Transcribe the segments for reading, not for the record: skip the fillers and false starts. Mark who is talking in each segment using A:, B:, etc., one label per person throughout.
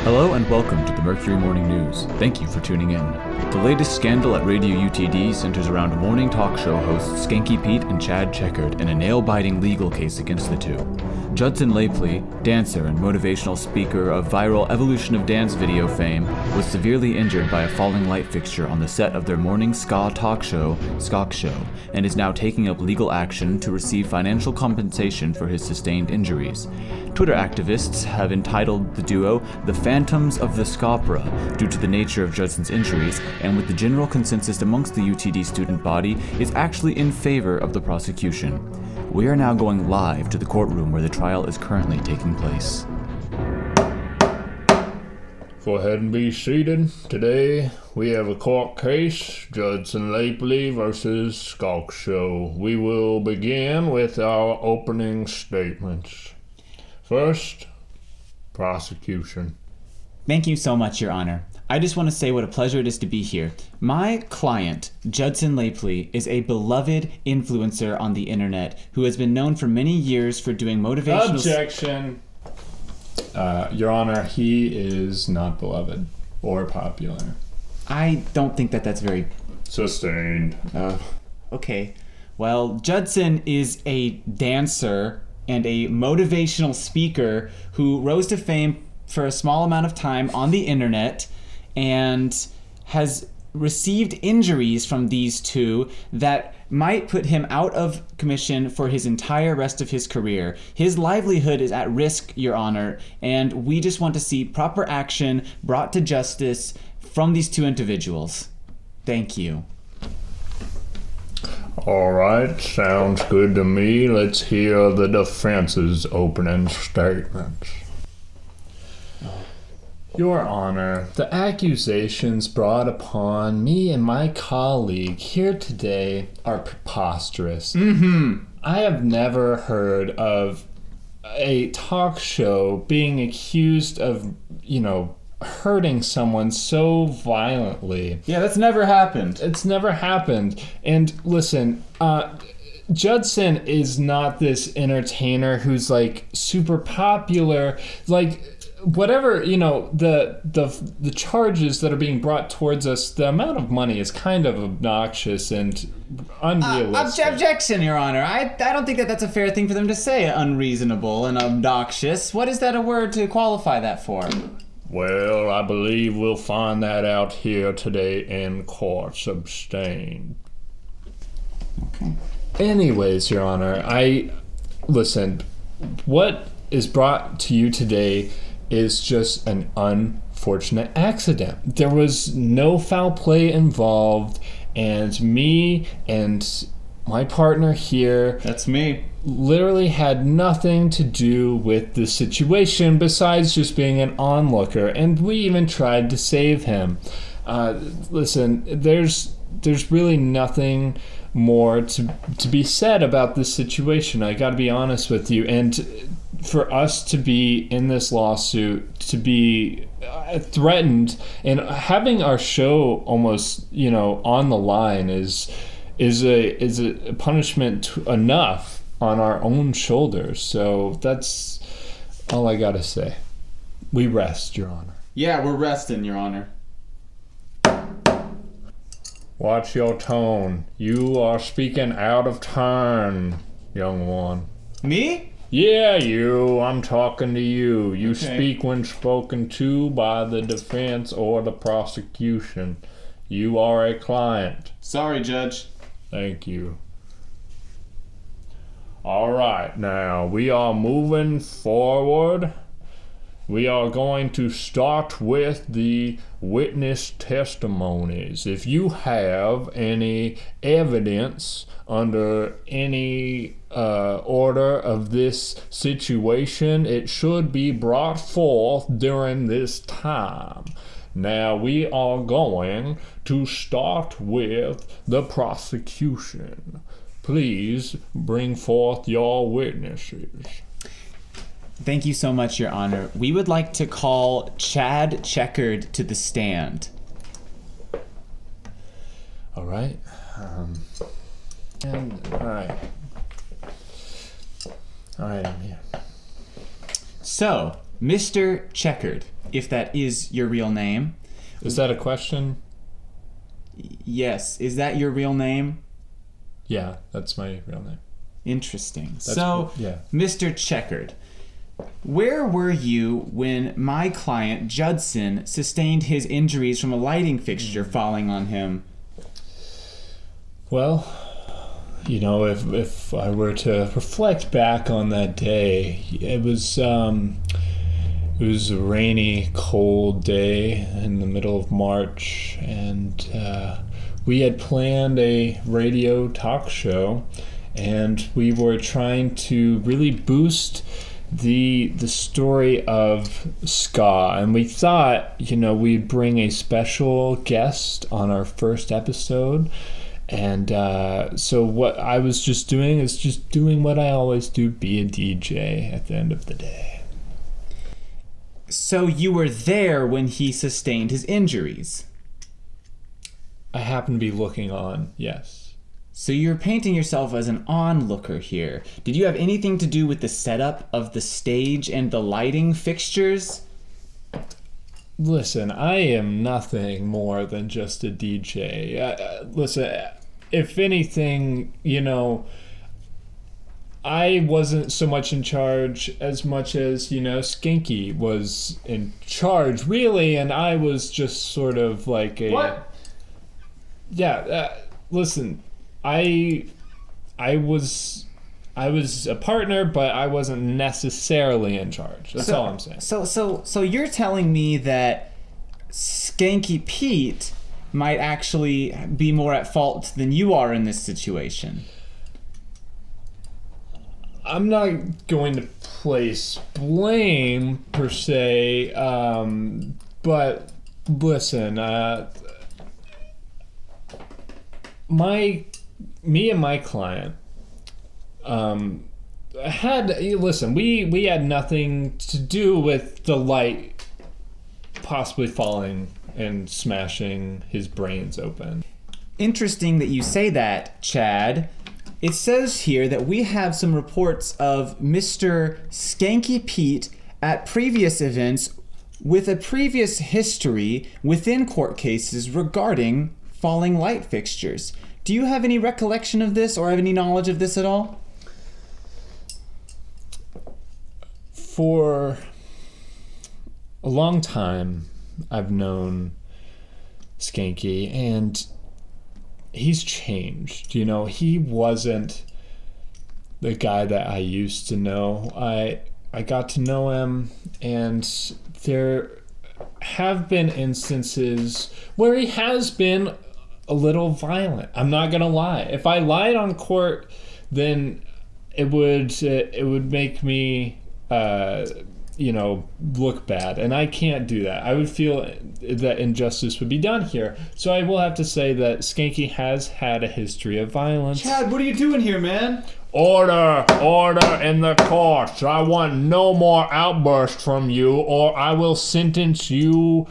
A: Hello and welcome to the Mercury Morning News. Thank you for tuning in. The latest scandal at Radio UTD centers around morning talk show hosts Skanky Pete and Chad Checkard in a nail-biting legal case against the two. Judson Laipply, dancer and motivational speaker of viral Evolution of Dance video fame, was severely injured by a falling light fixture on the set of their morning ska talk show, Skalk Show, and is now taking up legal action to receive financial compensation for his sustained injuries. Twitter activists have entitled the duo the Phantoms of the Skopra due to the nature of Judson's injuries, and with the general consensus amongst the UTD student body is actually in favor of the prosecution. We are now going live to the courtroom where the trial is currently taking place.
B: Go ahead and be seated. Today we have a court case, Judson Laipply versus Skalk Show. We will begin with our opening statements. First, prosecution.
C: Thank you so much, Your Honor. I just want to say what a pleasure it is to be here. My client, Judson Laipply, is a beloved influencer on the internet who has been known for many years for doing motivational...
D: Objection. Your Honor, he is not beloved or popular.
C: I don't think that that's very...
B: Sustained.
C: Okay. Well, Judson is a dancer and a motivational speaker who rose to fame for a small amount of time on the internet and has received injuries from these two that might put him out of commission for his entire rest of his career. His livelihood is at risk, Your Honor, and we just want to see proper action brought to justice from these two individuals. Thank you.
B: All right, sounds good to me. Let's hear the defense's opening statements.
D: Your Honor, the accusations brought upon me and my colleague here today are preposterous. I have never heard of a talk show being accused of, hurting someone so violently.
C: Yeah, that's never happened.
D: It's never happened. And listen, Judson is not this entertainer who's super popular. Whatever, the charges that are being brought towards us, the amount of money is kind of obnoxious and unrealistic.
C: Objection, Your Honor. I don't think that's a fair thing for them to say, unreasonable and obnoxious. What is that a word to qualify that for?
B: Well, I believe we'll find that out here today in court. Sustained.
C: Okay.
D: Anyways, Your Honor, listen, what is brought to you today is just an unfortunate accident. There was no foul play involved, and me and my partner here...
C: That's me.
D: ...literally had nothing to do with the situation besides just being an onlooker, and we even tried to save him. Listen, there's really nothing more to be said about this situation. I gotta be honest with you, and for us to be in this lawsuit, to be threatened, and having our show almost, on the line is a punishment enough on our own shoulders. So that's all I gotta say. We rest, Your Honor.
C: Yeah, we're resting, Your Honor.
B: Watch your tone. You are speaking out of turn, young one.
C: Me?
B: Yeah, you. I'm talking to you. You
C: Okay.
B: speak when spoken to by the defense or the prosecution. You are a client.
C: Sorry, Judge.
B: Thank you. All right, now we are moving forward. We are going to start with the witness testimonies. If you have any evidence under any order of this situation, it should be brought forth during this time. Now we are going to start with the prosecution. Please bring forth your witnesses.
C: Thank you so much, Your Honor. We would like to call Chad Checkard to the stand.
D: All right. All right, I'm here.
C: So, Mr. Checkered, if that is your real name.
D: Is that a question?
C: Yes. Is that your real name?
D: Yeah, that's my real name.
C: Interesting.
D: Yeah.
C: Mr. Checkered, where were you when my client, Judson, sustained his injuries from a lighting fixture falling on him?
D: Well, if I were to reflect back on that day, it was a rainy, cold day in the middle of March, and we had planned a radio talk show, and we were trying to really boost the story of ska, and we thought, we'd bring a special guest on our first episode. And so what I was just doing is just doing what I always do, be a DJ at the end of the day.
C: So you were there when he sustained his injuries?
D: I happened to be looking on, yes.
C: So you're painting yourself as an onlooker here. Did you have anything to do with the setup of the stage and the lighting fixtures?
D: Listen, I am nothing more than just a DJ. Listen, if anything, I wasn't so much in charge as much as, Skanky was in charge, really, and I was just sort of like a...
B: What?
D: Yeah, listen, I was a partner, but I wasn't necessarily in charge. That's all I'm saying.
C: So you're telling me that Skanky Pete might actually be more at fault than you are in this situation?
D: I'm not going to place blame per se, but listen, me and my client we had nothing to do with the light possibly falling and smashing his brains open.
C: Interesting that you say that, Chad. It says here that we have some reports of Mr. Skanky Pete at previous events with a previous history within court cases regarding falling light fixtures. Do you have any recollection of this or have any knowledge of this at all?
D: For a long time, I've known Skanky, and he's changed. He wasn't the guy that I used to know. I got to know him, and there have been instances where he has been a little violent. I'm not gonna lie. If I lied on court, then it would make me look bad, and I can't do that. I would feel that injustice would be done here. So I will have to say that Skanky has had a history of violence.
C: Chad, what are you doing here, man?
B: Order in the courts. I want no more outbursts from you, or I will sentence you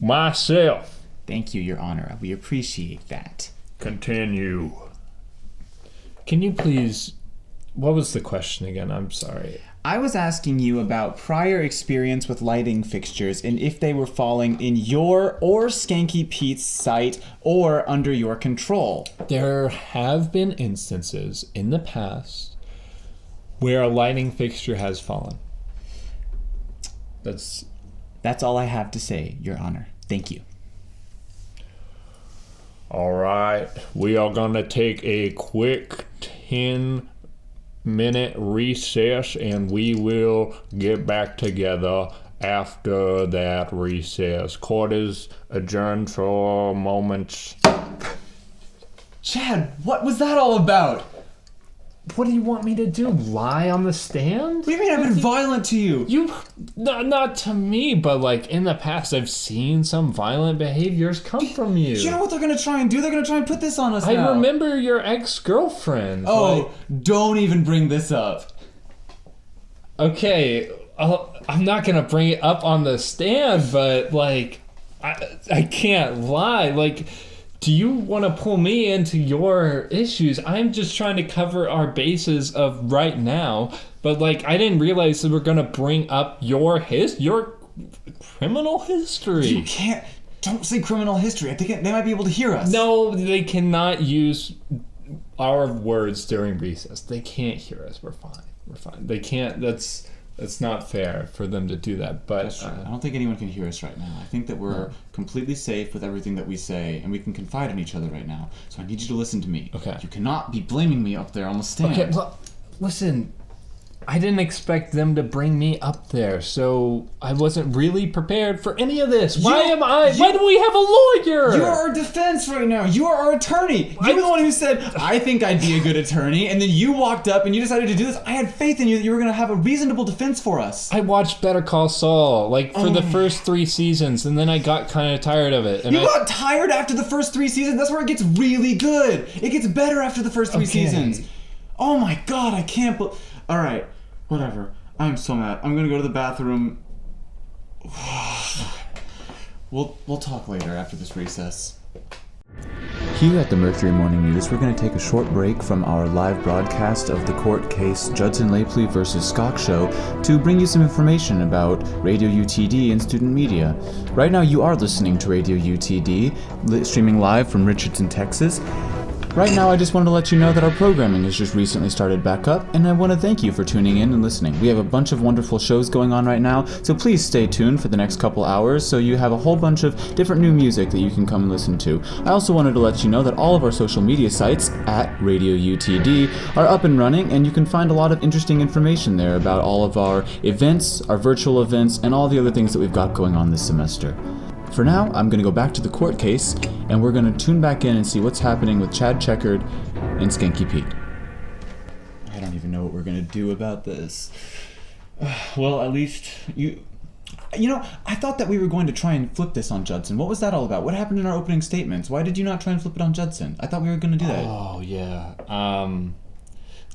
B: myself.
C: Thank you, Your Honor. We appreciate that.
B: Continue.
D: Can you please... What was the question again? I'm sorry.
C: I was asking you about prior experience with lighting fixtures and if they were falling in your or Skanky Pete's sight or under your control.
D: There have been instances in the past where a lighting fixture has fallen.
C: That's all I have to say, Your Honor. Thank you.
B: All right. We are going to take a quick 10-minute recess, and we will get back together after that recess. Court is adjourned for moments.
C: Chad, what was that all about?
D: What do you want me to do? Lie on the stand?
C: What do you mean I've been violent to you?
D: Not to me, but like in the past I've seen some violent behaviors come from you.
C: Do you know what they're going to try and do? They're going to try and put this on us now.
D: I remember your ex-girlfriend.
C: Oh, don't even bring this up.
D: Okay, I'm not going to bring it up on the stand, but like, I can't lie. Like, do you want to pull me into your issues? I'm just trying to cover our bases of right now, But like, I didn't realize that we're gonna bring up your criminal history.
C: You can't. Don't say criminal history. I think they might be able to hear us.
D: No, they cannot use our words during recess. They can't hear us. We're fine. They can't. That's not fair for them to do that. But
C: That's true. I don't think anyone can hear us right now. I think that we're completely safe with everything that we say, and we can confide in each other right now. So I need you to listen to me.
D: Okay.
C: You cannot be blaming me up there on the stand.
D: okay, well, listen. I didn't expect them to bring me up there, so I wasn't really prepared for any of this. Why do we have a lawyer?
C: You're our defense right now. You are our attorney. You're the one who said, I think I'd be a good attorney, and then you walked up and you decided to do this. I had faith in you that you were going to have a reasonable defense for us.
D: I watched Better Call Saul, for the first 3 seasons, and then I got kind of tired of it. And
C: you got tired after the first 3 seasons? That's where it gets really good. It gets better after the first 3 seasons. Oh my god, I can't believe... All right. Whatever. I'm so mad. I'm gonna go to the bathroom. We'll talk later after this recess.
A: Here at the Mercury Morning News, we're going to take a short break from our live broadcast of the court case Judson Laipply versus Skalk show to bring you some information about Radio UTD and student media. Right now you are listening to Radio UTD, streaming live from Richardson, Texas. Right now, I just wanted to let you know that our programming has just recently started back up, and I want to thank you for tuning in and listening. We have a bunch of wonderful shows going on right now, so please stay tuned for the next couple hours so you have a whole bunch of different new music that you can come and listen to. I also wanted to let you know that all of our social media sites at Radio UTD are up and running, and you can find a lot of interesting information there about all of our events, our virtual events, and all the other things that we've got going on this semester. For now, I'm going to go back to the court case, and we're going to tune back in and see what's happening with Chad Checkered and Skanky Pete.
C: I don't even know what we're going to do about this. Well, at least you know, I thought that we were going to try and flip this on Judson. What was that all about? What happened in our opening statements? Why did you not try and flip it on Judson? I thought we were going to do that.
D: Oh, yeah.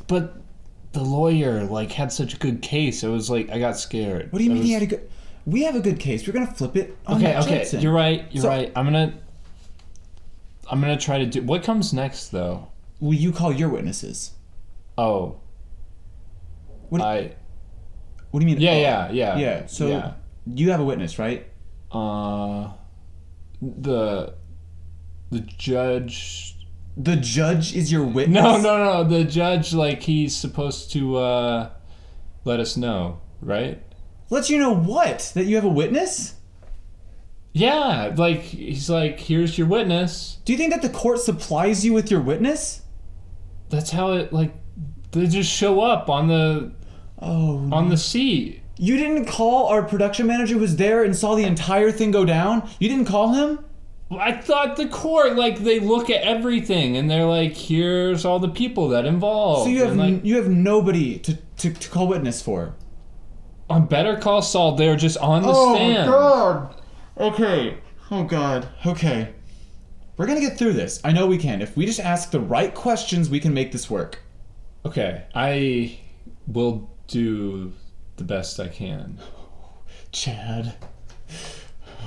D: But the lawyer, had such a good case. It was I got scared.
C: What do you mean he had a good... We have a good case. We're gonna flip it on Judson.
D: You're right. You're right. I'm gonna try to do. What comes next, though?
C: Will you call your witnesses?
D: Oh.
C: What do you mean?
D: Yeah.
C: So you have a witness, right?
D: The judge.
C: The judge is your witness?
D: No. The judge, he's supposed to let us know, right?
C: Let you know what? That you have a witness?
D: Yeah, he's here's your witness.
C: Do you think that the court supplies you with your witness?
D: That's how it, they just show up on the seat.
C: You didn't call our production manager who was there and saw the entire thing go down? You didn't call him?
D: I thought the court, they look at everything and they're here's all the people that involved.
C: So you have nobody to call witness for?
D: On Better Call Saul, they're just on the stand.
C: Oh, God. Okay. Oh, God. Okay. We're going to get through this. I know we can. If we just ask the right questions, we can make this work.
D: Okay. I will do the best I can.
C: Chad.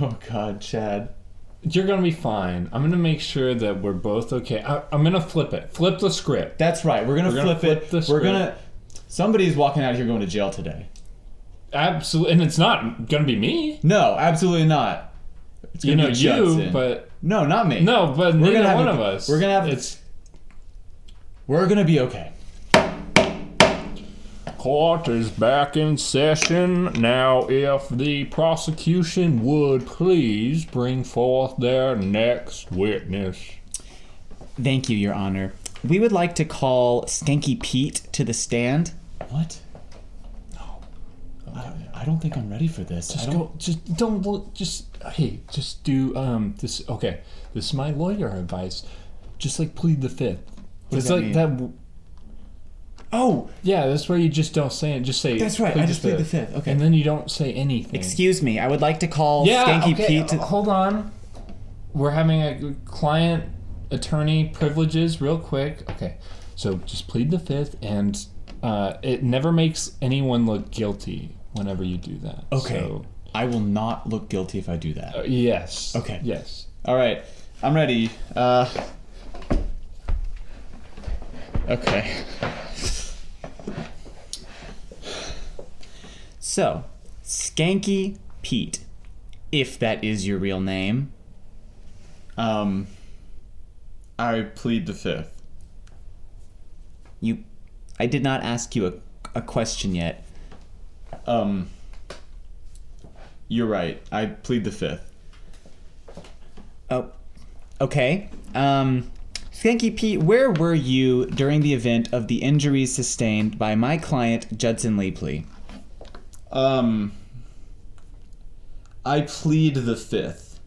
C: Oh, God, Chad.
D: You're going to be fine. I'm going to make sure that we're both okay. I'm going to flip it. Flip the script.
C: That's right. We're going to flip it. We're going to... Somebody's walking out here going to jail today.
D: Absolutely, and it's not gonna be me.
C: No, absolutely not. It's gonna be Judson.
D: But
C: no, not me.
D: No, but neither one of us.
C: We're gonna be okay.
B: Court is back in session. Now, if the prosecution would please bring forth their next witness.
C: Thank you, Your Honor. We would like to call Skanky Pete to the stand. What? I don't think I'm ready for this.
D: Just do this. Okay, this is my lawyer advice. Just plead the fifth.
C: It's that. Oh,
D: yeah, that's where you just don't say it. Just say.
C: That's right. I just plead the fifth. Okay,
D: and then you don't say anything.
C: Excuse me. I would like to call Skanky Pete.
D: Hold on. We're having a client-attorney privileges real quick. Okay, so just plead the fifth, and it never makes anyone look guilty whenever you do that.
C: Okay.
D: So,
C: I will not look guilty if I do that.
D: Yes.
C: Okay.
D: Yes.
C: All right. I'm ready. Okay. So, Skanky Pete, if that is your real name.
E: I plead the fifth.
C: I did not ask you a question yet.
E: You're right. I plead the fifth.
C: Oh, okay. Skanky Pete, where were you during the event of the injuries sustained by my client, Judson Laipply?
E: I plead the fifth.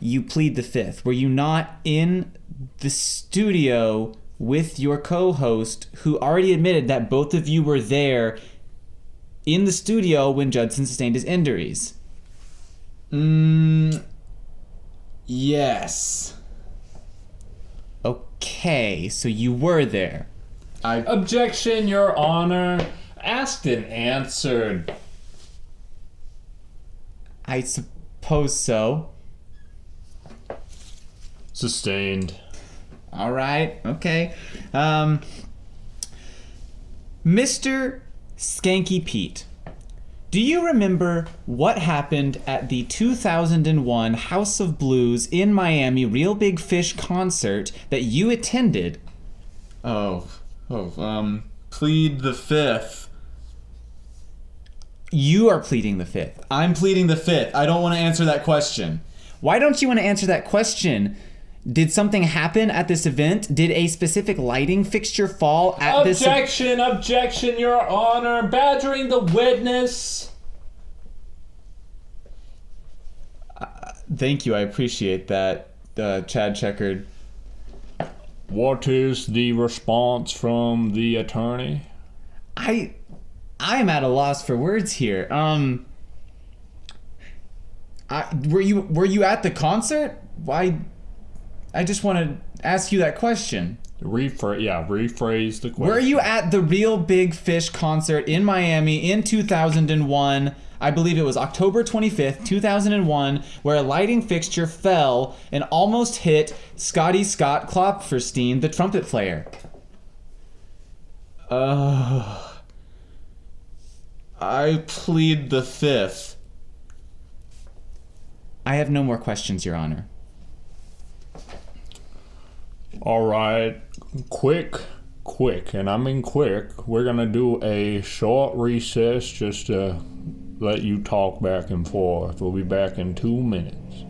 C: You plead the fifth. Were you not in the studio with your co-host, who already admitted that both of you were there in the studio when Judson sustained his injuries?
E: Yes.
C: Okay, so you were there.
B: Objection, Your Honor. Asked and answered.
C: I suppose so.
B: Sustained.
C: All right, okay. Mr. Skanky Pete, do you remember what happened at the 2001 House of Blues in Miami Real Big Fish concert that you attended?
E: Plead the fifth.
C: You are pleading the fifth.
E: I'm pleading the fifth. I don't want to answer that question.
C: Why don't you want to answer that question? Did something happen at this event? Did a specific lighting fixture fall at this...
B: Objection, Your Honor. Badgering the witness.
C: Thank you, I appreciate that, Chad Checkered.
B: What is the response from the attorney?
C: I am at a loss for words here. Were you at the concert? Why? I just want to ask you that question.
B: Rephrase the question.
C: Were you at the Real Big Fish concert in Miami in 2001? I believe it was October 25th, 2001, where a lighting fixture fell and almost hit Scotty Scott Klopferstein, the trumpet player.
E: I plead the fifth.
C: I have no more questions, Your Honor.
B: All right, quick, and I mean quick. We're gonna do a short recess just to let you talk back and forth. We'll be back in 2 minutes.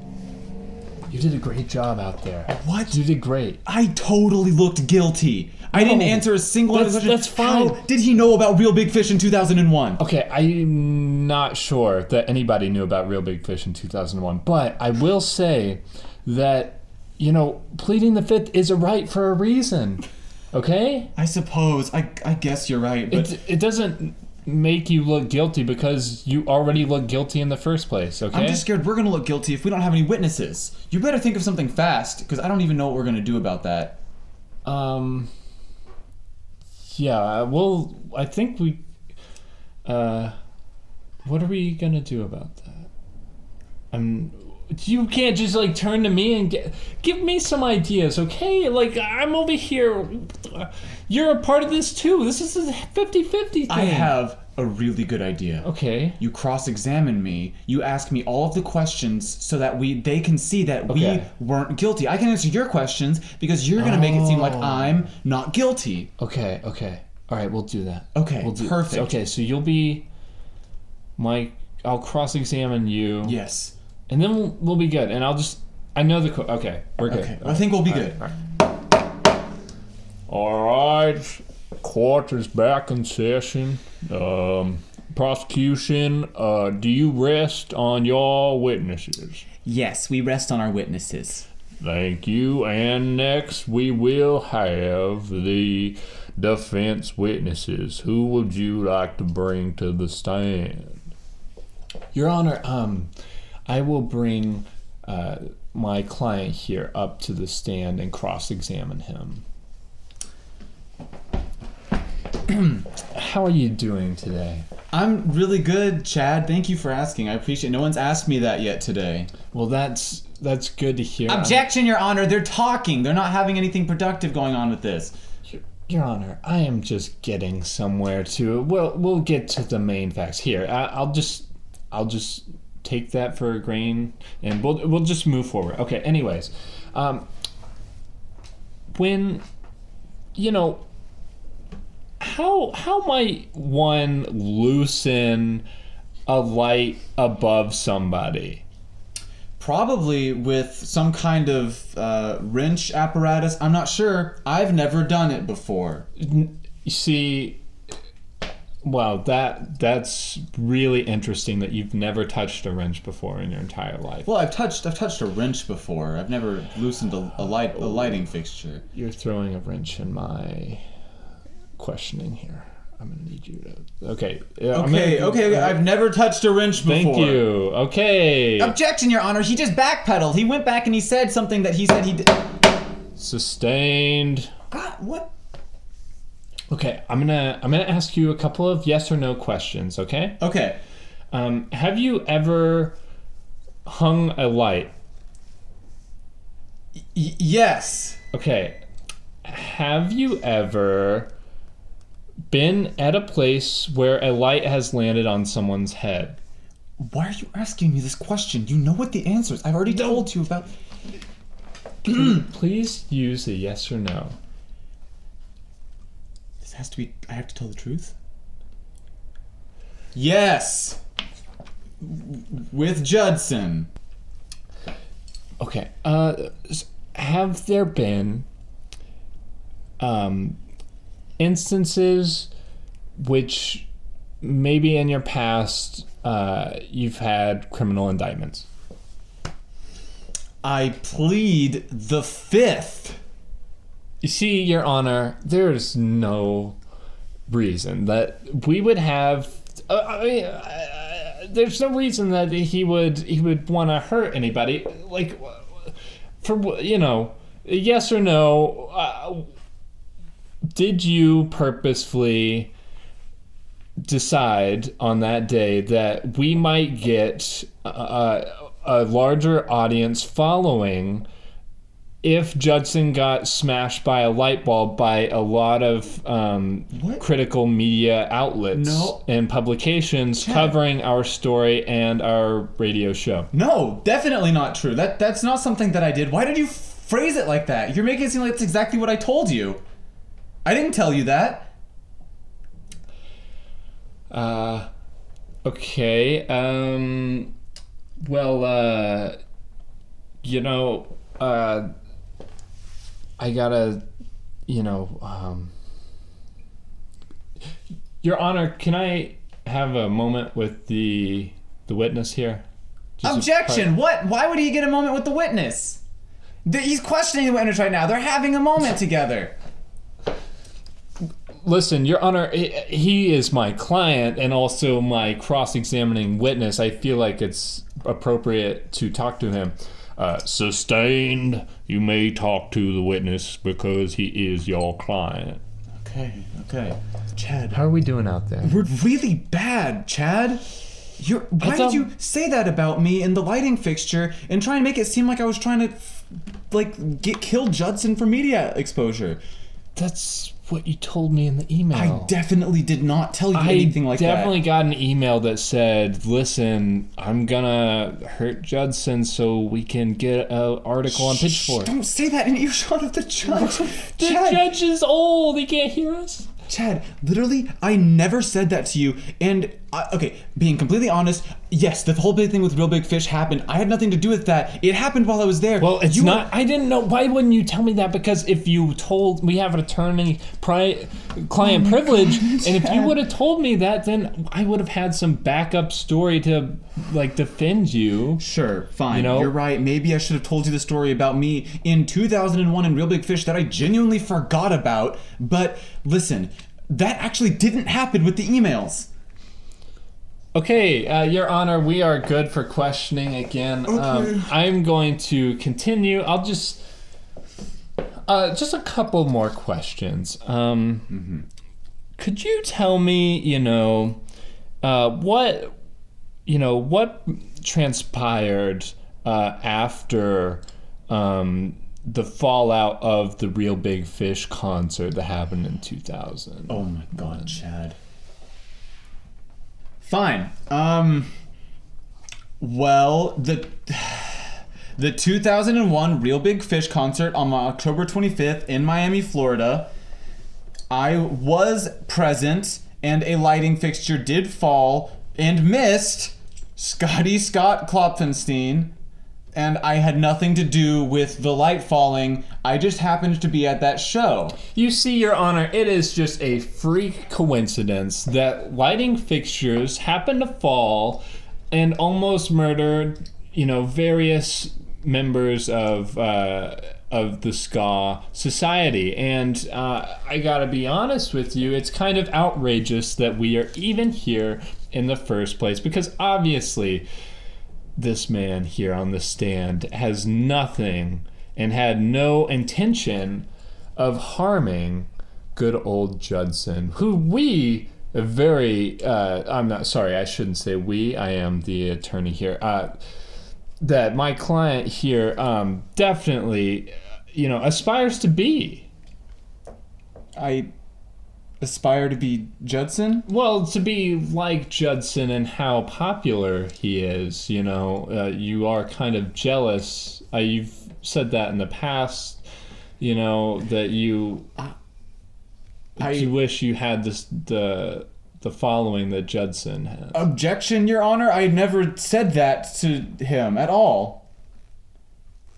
B: You did a great job out there.
C: What?
B: You did great.
C: I totally looked guilty. I didn't answer a single question.
B: That's fine.
C: How did he know about Real Big Fish in 2001?
B: Okay, I'm not sure that anybody knew about Real Big Fish in 2001, but I will say that, pleading the fifth is a right for a reason. Okay?
C: I suppose. I guess you're right, but...
B: It doesn't make you look guilty because you already look guilty in the first place, okay?
C: I'm just scared we're going to look guilty if we don't have any witnesses. You better think of something fast, because I don't even know what we're going to do about that.
B: Yeah, well, I think we... what are we going to do about that? You can't just, turn to me and give me some ideas, okay? I'm over here. You're a part of this, too. This is a 50-50 thing.
C: I have a really good idea.
B: Okay.
C: You cross-examine me. You ask me all of the questions so that they can see that we weren't guilty. I can answer your questions because you're going to make it seem like I'm not guilty.
B: Okay. All right, we'll do that.
C: Okay, perfect.
B: Okay, so you'll be I'll cross-examine you.
C: Yes.
B: And then we'll be good. And I know okay, we're good.
C: Okay, I think we'll be good.
B: All right. Court is back in session. Prosecution, do you rest on your witnesses?
C: Yes, we rest on our witnesses.
B: Thank you. And next we will have the defense witnesses. Who would you like to bring to the stand? Your Honor, I will bring my client here up to the stand and cross-examine him. How are you doing today?
C: I'm really good, Chad. Thank you for asking. I appreciate it. No one's asked me that yet today.
B: Well, that's good to hear.
C: Objection, Your Honor. They're talking. They're not having anything productive going on with this.
D: Your Honor, I am just getting somewhere to. We'll get to the main facts here. I'll just take that for a grain, and we'll just move forward. Okay. Anyways, when how might one loosen a light above somebody?
C: Probably with some kind of wrench apparatus. I'm not sure. I've never done it before.
D: You see, well, that's really interesting that you've never touched a wrench before in your entire life.
C: Well, I've touched a wrench before. I've never loosened a lighting fixture.
D: You're throwing a wrench in my questioning here. I'm gonna need you to. Okay.
C: Okay. I've never touched a wrench before.
D: Thank you. Okay.
C: Objection, Your Honor. He just backpedaled. He went back and he said something that he said he did.
D: Sustained.
C: God, what?
D: Okay, I'm gonna ask you a couple of yes or no questions. Okay.
C: Okay.
D: Have you ever hung a light?
C: Yes.
D: Okay. Have you ever been at a place where a light has landed on someone's head?
C: Why are you asking me this question? You know what the answer is. I've already told you about...
D: Can you please use a yes or no?
C: This has to be... I have to tell the truth? Yes! With Judson.
D: Okay. Have there been instances which maybe in your past you've had criminal indictments?
C: I plead the fifth.
D: You see, Your Honor, there's no reason that we would have. There's no reason that he would want to hurt anybody. Like, for yes or no. Did you purposefully decide on that day that we might get a larger audience following if Judson got smashed by a light bulb by a lot of critical media outlets and publications covering our story and our radio show?
C: No, definitely not true. That's not something that I did. Why did you phrase it like that? You're making it seem like that's exactly what I told you. I didn't tell you that.
D: Okay. Well, I gotta, Your Honor, can I have a moment with the witness here?
C: Objection! What? Why would he get a moment with the witness? He's questioning the witness right now. They're having a moment together.
D: Listen, Your Honor, he is my client and also my cross-examining witness. I feel like it's appropriate to talk to him. Sustained, you may talk to the witness because he is your client.
C: Okay. Chad.
D: How are we doing out there?
C: We're really bad, Chad. Why did you say that about me in the lighting fixture and try and make it seem like I was trying to, kill Judson for media exposure?
D: That's what you told me in the email.
C: I definitely did not tell you anything like that.
D: I definitely got an email that said, listen, I'm gonna hurt Judson so we can get an article on Pitchfork.
C: Don't say that in earshot of the judge.
D: The judge is old. He can't hear us.
C: Chad, literally, I never said that to you. And, being completely honest, yes, the whole big thing with Real Big Fish happened. I had nothing to do with that. It happened while I was there.
D: Well, it's not. I didn't know. Why wouldn't you tell me that? Because if you told, we have an attorney client privilege, and if you would have told me that, then I would have had some backup story to, defend you.
C: Sure, fine. You're right. Maybe I should have told you the story about me in 2001 in Real Big Fish that I genuinely forgot about. But listen, that actually didn't happen with the emails.
D: Okay, Your Honor, we are good for questioning again.
C: Okay.
D: I'm going to continue. I'll just a couple more questions. Could you tell me, what transpired after
B: the fallout of the Real Big Fish concert that happened in 2000.
C: Oh my God, Chad. Fine. Well, the 2001 Real Big Fish concert on October 25th in Miami, Florida, I was present, and a lighting fixture did fall and missed Scott Klopfenstein, and I had nothing to do with the light falling. I just happened to be at that show.
B: You see, Your Honor, it is just a freak coincidence that lighting fixtures happen to fall and almost murdered, various members of the ska society. And I gotta be honest with you, it's kind of outrageous that we are even here in the first place, because obviously this man here on the stand has nothing and had no intention of harming good old Judson, who we I shouldn't say we, I am the attorney here, that my client here definitely, aspires to be.
C: I aspire to be Judson?
B: Well, to be like Judson and how popular he is, you are kind of jealous. You've said that in the past, that you wish you had the following that Judson has.
C: Objection, Your Honor. I never said that to him at all.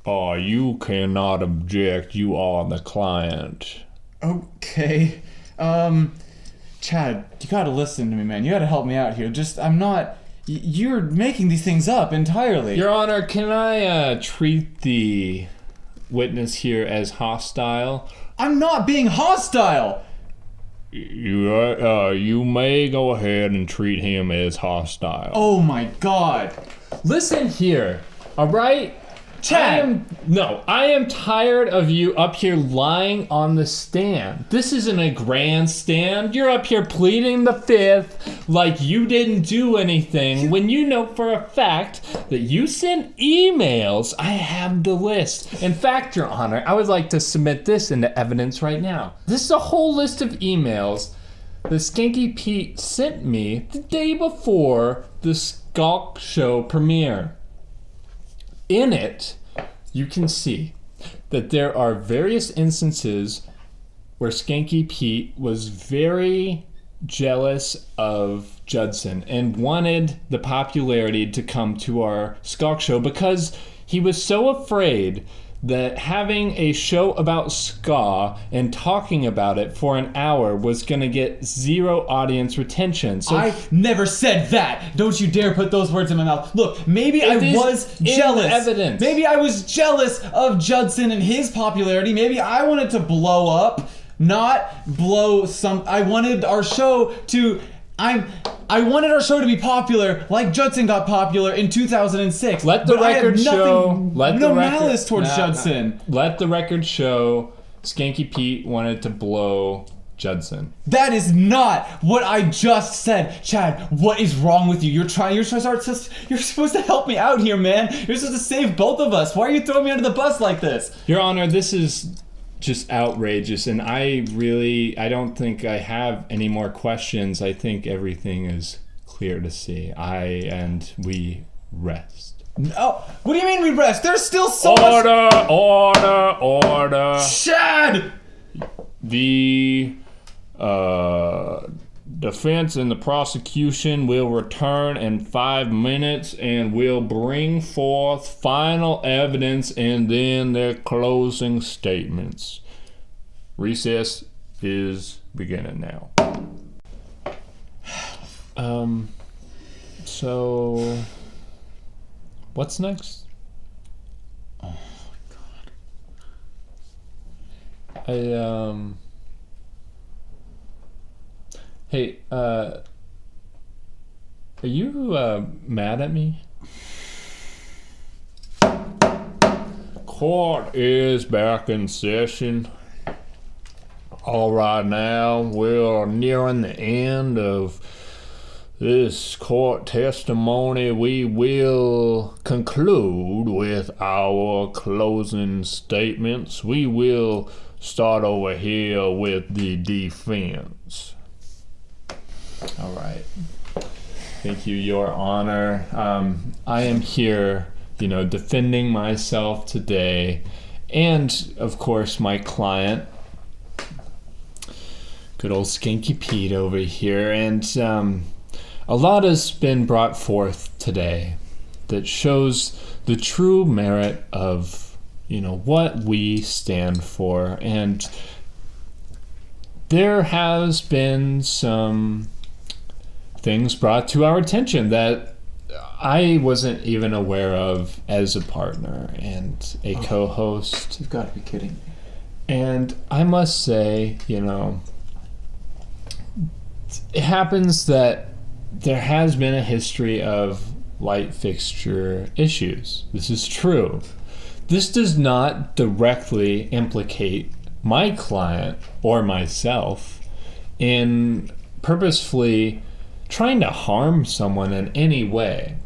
B: Oh, you cannot object. You are the client.
C: Okay. Chad, you gotta listen to me, man. You gotta help me out here. You're making these things up entirely.
B: Your Honor, can I treat the witness here as hostile?
C: I'm not being hostile!
B: You may go ahead and treat him as hostile.
C: Oh my God.
B: Listen here, alright?
C: Chad!
B: I am tired of you up here lying on the stand. This isn't a grandstand. You're up here pleading the fifth like you didn't do anything when you know for a fact that you sent emails. I have the list. In fact, Your Honor, I would like to submit this into evidence right now. This is a whole list of emails that Skanky Pete sent me the day before the Skalk show premiere. In it, you can see that there are various instances where Skanky Pete was very jealous of Judson and wanted the popularity to come to our Skalk show because he was so afraid that having a show about ska and talking about it for an hour was going to get zero audience retention. So
C: I never said that. Don't you dare put those words in my mouth. Look, maybe I was jealous.
B: Evidence.
C: Maybe I was jealous of Judson and his popularity. Maybe I wanted to blow up, not blow some. I wanted our show to be popular like Judson got popular in 2006.
B: Let the record show.
C: No malice towards Judson.
B: Let the record show Skanky Pete wanted to blow Judson.
C: That is not what I just said. Chad, what is wrong with you? You're supposed to help me out here, man. You're supposed to save both of us. Why are you throwing me under the bus like this?
B: Your Honor, this is just outrageous, and I don't think I have any more questions. I think everything is clear to see. We rest.
C: No, what do you mean we rest? There's still so
B: much... Order!
C: Chad!
B: The defense and the prosecution will return in 5 minutes and will bring forth final evidence and then their closing statements. Recess is beginning now. So what's next?
C: Oh my God.
B: Hey, are you mad at me? Court is back in session. All right, now we're nearing the end of this court testimony, we will conclude with our closing statements. We will start over here with the defense.
D: All right. Thank you, Your Honor. I am here, defending myself today, and of course my client, good old Skanky Pete over here, and a lot has been brought forth today that shows the true merit of, what we stand for, and there has been some things brought to our attention that I wasn't even aware of as a partner and a co-host.
C: You've got to be kidding me.
D: And I must say, it happens that there has been a history of light fixture issues. This is true. This does not directly implicate my client or myself in purposefully trying to harm someone in any way.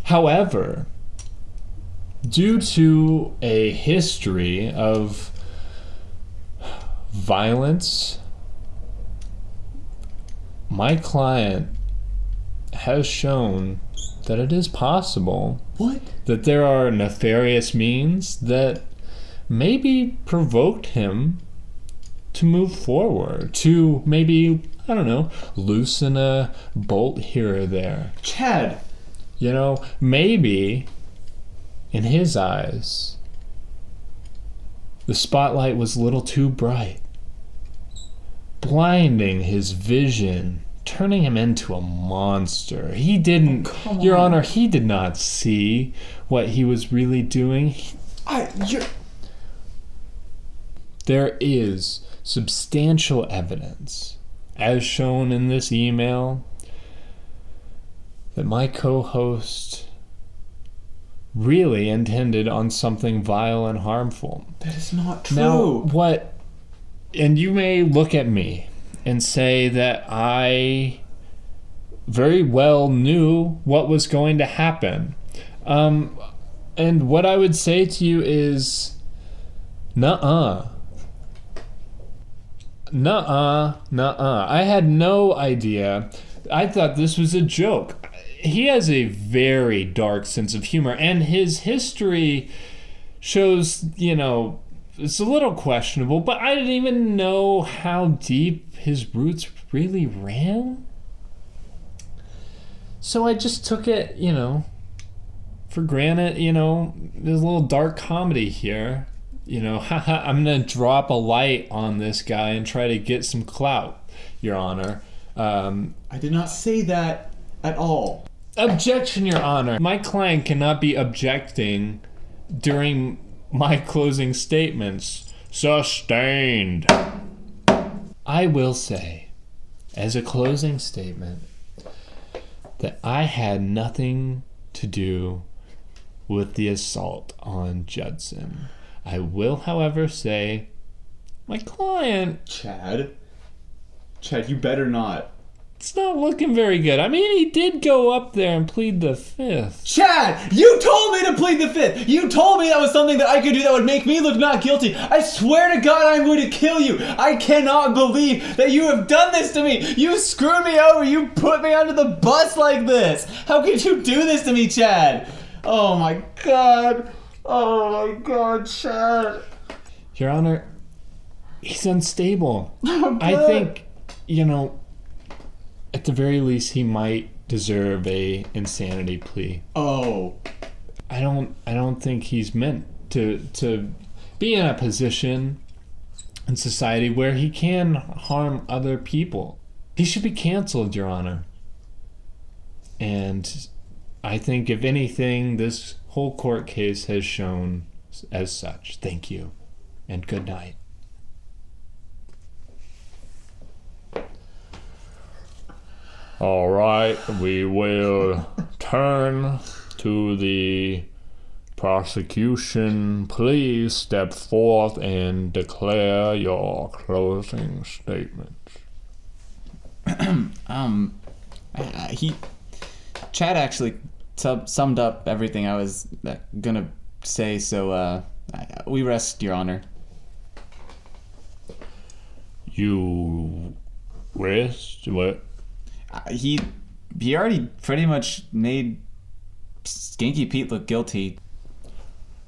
D: However, due to a history of violence, my client has shown that it is possible that there are nefarious means that maybe provoked him to move forward, to maybe, I don't know, loosen a bolt here or there.
C: Chad!
D: Maybe in his eyes, the spotlight was a little too bright, blinding his vision, turning him into a monster. He didn't, Your Honor, he did not see what he was really doing. There is substantial evidence, as shown in this email, that my co-host really intended on something vile and harmful.
C: That is not true.
D: Now, and you may look at me and say that I very well knew what was going to happen. And what I would say to you is, nuh-uh. I had no idea. I thought this was a joke. He has a very dark sense of humor, and his history shows, it's a little questionable, but I didn't even know how deep his roots really ran. So I just took it, for granted, there's a little dark comedy here. I'm going to drop a light on this guy and try to get some clout, Your Honor.
C: I did not say that at all.
D: Objection, Your Honor. My client cannot be objecting during my closing statements. Sustained. I will say, as a closing statement, that I had nothing to do with the assault on Judson. I will, however, say my client...
C: Chad, you better not.
D: It's not looking very good. I mean, he did go up there and plead the fifth.
C: Chad, you told me to plead the fifth. You told me that was something that I could do that would make me look not guilty. I swear to God, I'm going to kill you. I cannot believe that you have done this to me. You screwed me over. You put me under the bus like this. How could you do this to me, Chad? Oh my God. Oh my God, Chad.
D: Your Honor, he's unstable.
C: Oh,
D: I think, at the very least, he might deserve a insanity plea.
C: Oh.
D: I don't think he's meant to be in a position in society where he can harm other people. He should be canceled, Your Honor. And I think, if anything, this whole court case has shown as such. Thank you, and good night.
B: All right, we will turn to the prosecution. Please step forth and declare your closing statements.
C: Chad actually summed up everything I was gonna say, so we rest, Your Honor.
B: You rest? What?
C: He already pretty much made Skanky Pete look guilty.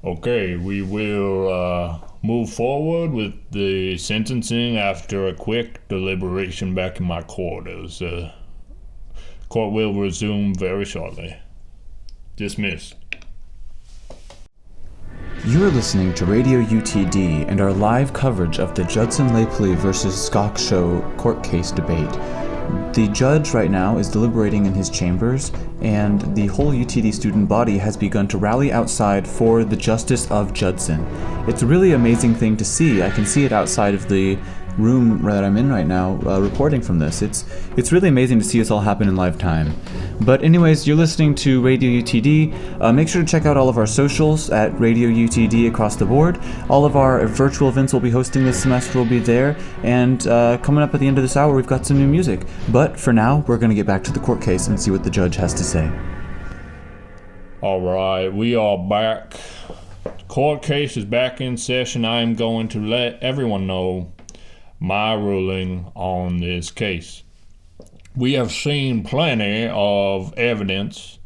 B: Okay, we will move forward with the sentencing after a quick deliberation back in my quarters. Court will resume very shortly. Dismissed.
A: You are listening to Radio UTD and our live coverage of the Judson Laipply versus Skalk show court case debate. The judge right now is deliberating in his chambers, and the whole UTD student body has begun to rally outside for the justice of Judson. It's a really amazing thing to see. I can see it outside of the room that I'm in right now, reporting from this. It's really amazing to see this all happen in live time. But anyways, you're listening to Radio UTD. Make sure to check out all of our socials at Radio UTD across the board. All of our virtual events we'll be hosting this semester will be there. And coming up at the end of this hour, we've got some new music. But for now, we're going to get back to the court case and see what the judge has to say.
B: All right, we are back. Court case is back in session. I am going to let everyone know my ruling on this case. We have seen plenty of evidence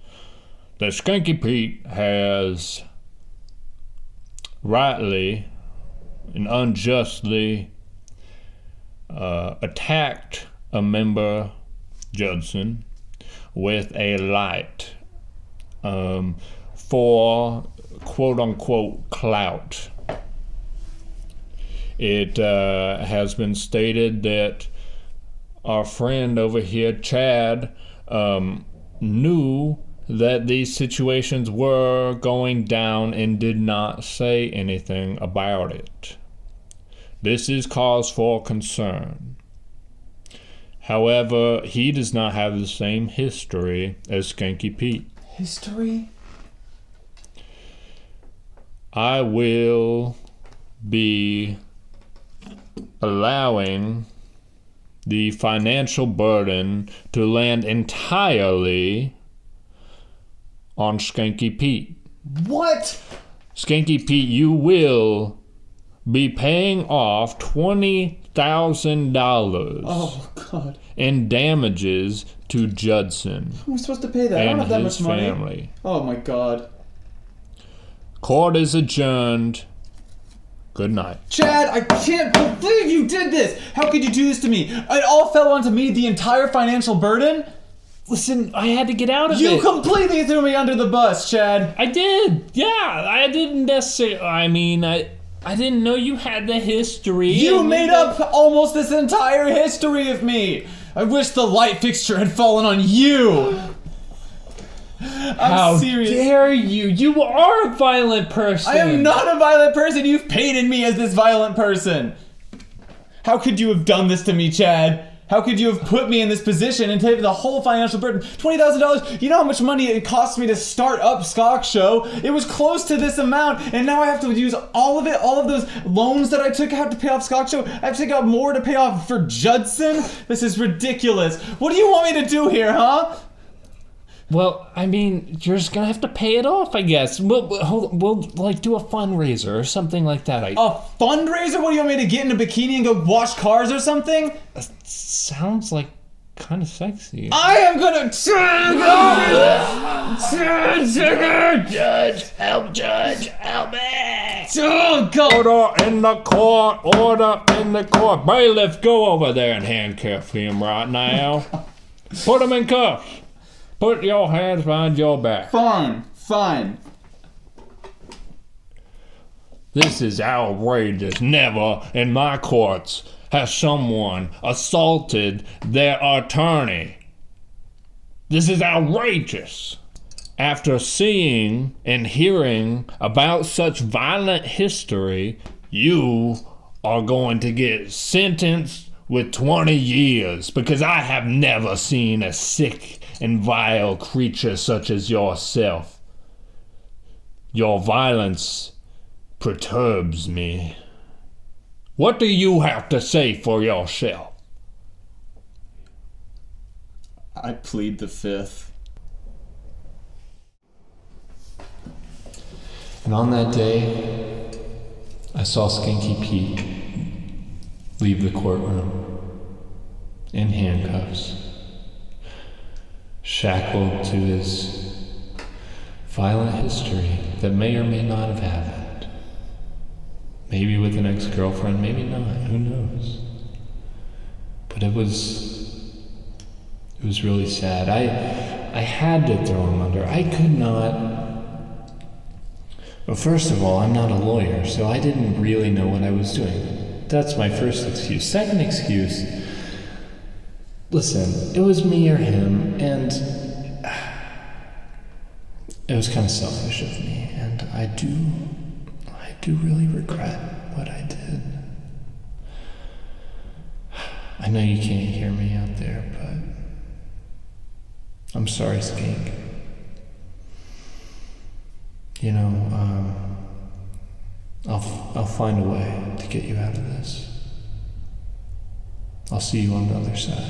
B: that Skanky Pete has rightly and unjustly attacked a member, Judson, with a light for quote-unquote clout. It has been stated that our friend over here, Chad, knew that these situations were going down and did not say anything about it. This is cause for concern. However, he does not have the same history as Skanky Pete.
C: History?
B: I will be allowing the financial burden to land entirely on Skanky Pete.
C: What?
B: Skanky Pete, you will be paying off $20,000
C: Oh, God.
B: in damages to Judson
C: Who am I supposed to pay that? I don't
B: and
C: have that
B: his
C: much money.
B: family.
C: Oh, my God.
B: Court is adjourned. Good night.
C: Chad, I can't believe you did this! How could you do this to me? It all fell onto me, the entire financial burden?
D: Listen, I had to get out of
C: You
D: it.
C: completely threw me under the bus, Chad.
D: I did. Yeah, I didn't necessarily. I mean, I didn't know you had the history.
C: You made up almost this entire history of me. I wish the light fixture had fallen on you.
D: How
C: I'm serious.
D: dare you? You are a violent person.
C: I am not a violent person. You've painted me as this violent person. How could you have done this to me, Chad? How could you have put me in this position and taken the whole financial burden? $20,000. You know how much money it cost me to start up Skalk Show? It was close to this amount, and now I have to use all of it, all of those loans that I took out to pay off Skalk Show. I have to take out more to pay off for Judson? This is ridiculous. What do you want me to do here, huh?
D: Well, I mean, you're just gonna have to pay it off, I guess. We'll like do a fundraiser or something like that.
C: A fundraiser? What do you want me to get in a bikini and go wash cars or something?
D: Sounds like kind of sexy.
C: I am gonna...
D: Judge, help me!
C: Oh, God.
B: Order in the court! Order in the court! Bailiff, go over there and handcuff him right now. Put him in cuffs. Put your hands behind your back.
C: Fine.
B: This is outrageous. Never in my courts has someone assaulted their attorney. This is outrageous. After seeing and hearing about such violent history, you are going to get sentenced with 20 years because I have never seen a sick and vile creature such as yourself. Your violence perturbs me. What do you have to say for yourself?
E: I plead the fifth.
D: And on that day, I saw Skanky Pete leave the courtroom in handcuffs, shackled to his violent history that may or may not have happened. Maybe with an ex-girlfriend, maybe not, who knows? But it was really sad. I had to throw him under. I could not. Well, first of all, I'm not a lawyer, so I didn't really know what I was doing. That's my first excuse. Second excuse, listen, it was me or him, and it was kind of selfish of me, and I do really regret what I did. I know you can't hear me out there, but I'm sorry, Skank. You know, I'll find a way to get you out of this. I'll see you on the other side.